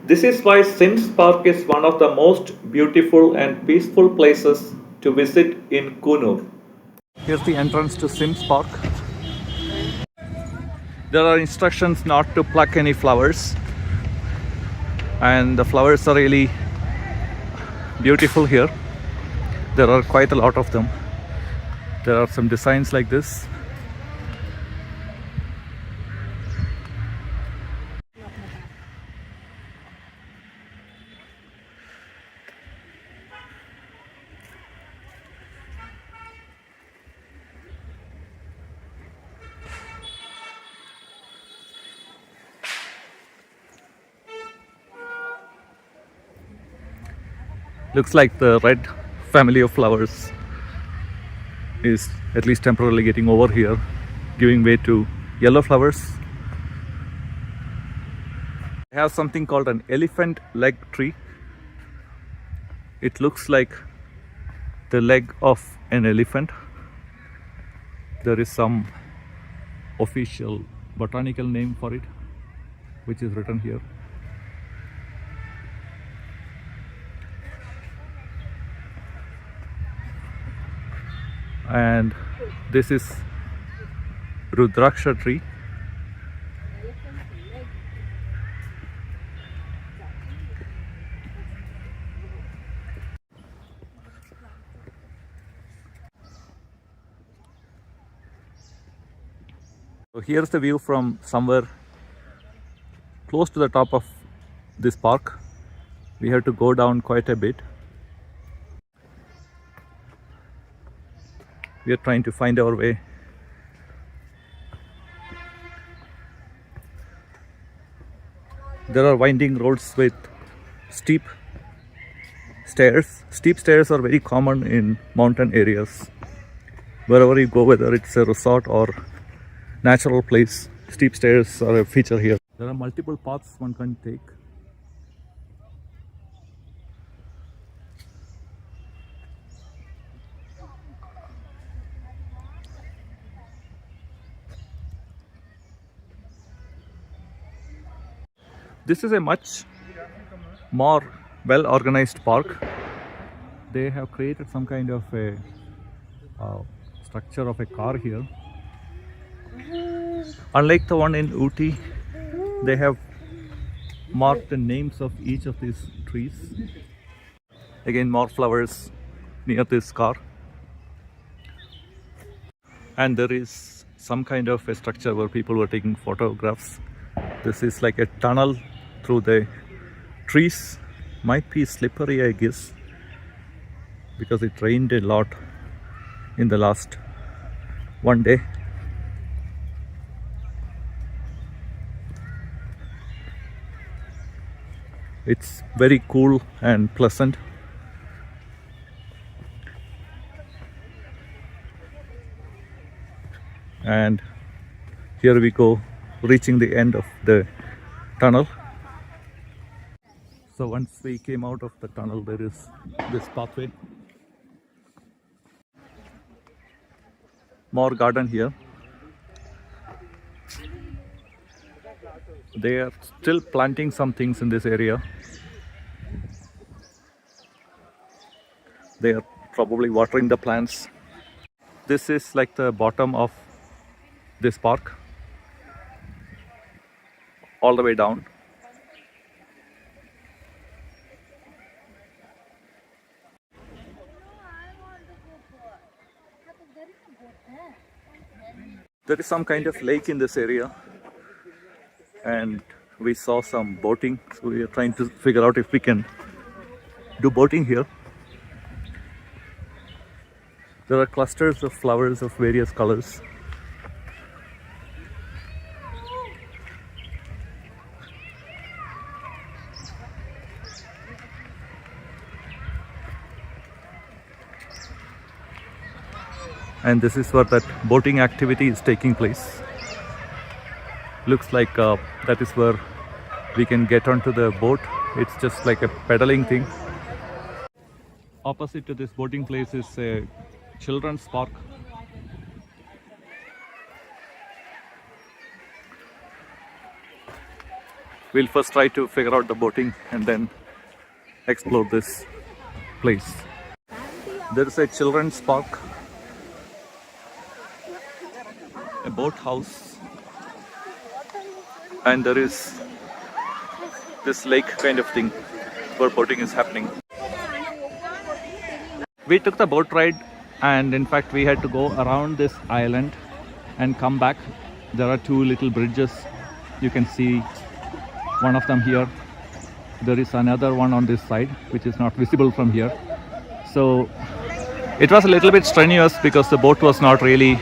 This is why Sims Park is one of the most beautiful and peaceful places to visit in Coonoor. Here's the entrance to Sims Park. There are instructions not to pluck any flowers, and the flowers are really beautiful here. There are quite a lot of them. There are some designs like this. Looks like the red family of flowers is at least temporarily getting over here, giving way to yellow flowers. I have something called an elephant leg tree. It looks like the leg of an elephant. There is some official botanical name for it, which is written here. And this is Rudraksha tree. So here's the view from somewhere close to the top of this park. We have to go down quite a bit. We are trying to find our way. There are winding roads with steep stairs. Steep stairs are very common in mountain areas. Wherever you go, whether it's a resort or natural place, steep stairs are a feature here. There are multiple paths one can take. This is a much more well organized park. They have created some kind of a structure of a car here. Unlike the one in Ooty, they have marked the names of each of these trees. Again, more flowers near this car. And there is some kind of a structure where people were taking photographs. This is like a tunnel through the trees. Might be slippery, I guess, because it rained a lot in the last one day. It's very cool and pleasant. And here we go, reaching the end of the tunnel. So once we came out of the tunnel, there is this pathway. More garden here. They are still planting some things in this area. They are probably watering the plants. This is like the bottom of this park, all the way down. There is some kind of lake in this area, and we saw some boating, so we are trying to figure out if we can do boating here. There are clusters of flowers of various colors. And this is where that boating activity is taking place. Looks like that is where we can get onto the boat. It's just like a pedaling thing. Opposite to this boating place is a children's park. We'll first try to figure out the boating and then explore this place. There is a children's park, a boat house, and there is this lake kind of thing where boating is happening. We took the boat ride, and in fact we had to go around this island and come back. There are two little bridges. You can see one of them here. There is another one on this side which is not visible from here. So it was a little bit strenuous because the boat was not really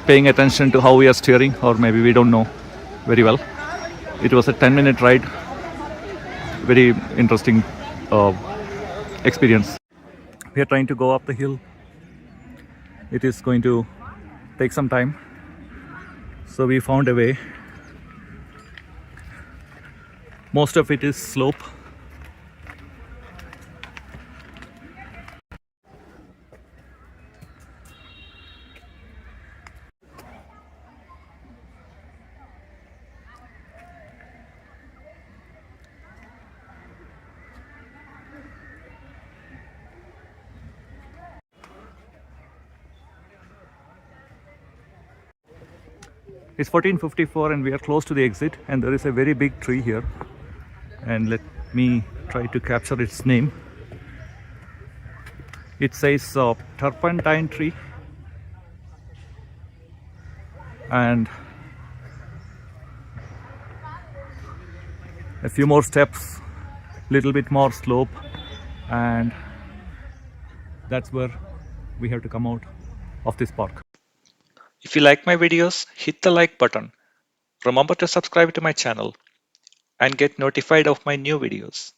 paying attention to how we are steering, or maybe we don't know very well. It was a 10-minute ride. Very interesting experience. We are trying to go up the hill. It is going to take some time, so we found a way. Most of it is slope. It's 14:54 and we are close to the exit, and there is a very big tree here, and let me try to capture its name. It says turpentine tree, and a few more steps, little bit more slope, and that's where we have to come out of this park. If you like my videos, hit the like button. Remember to subscribe to my channel and get notified of my new videos.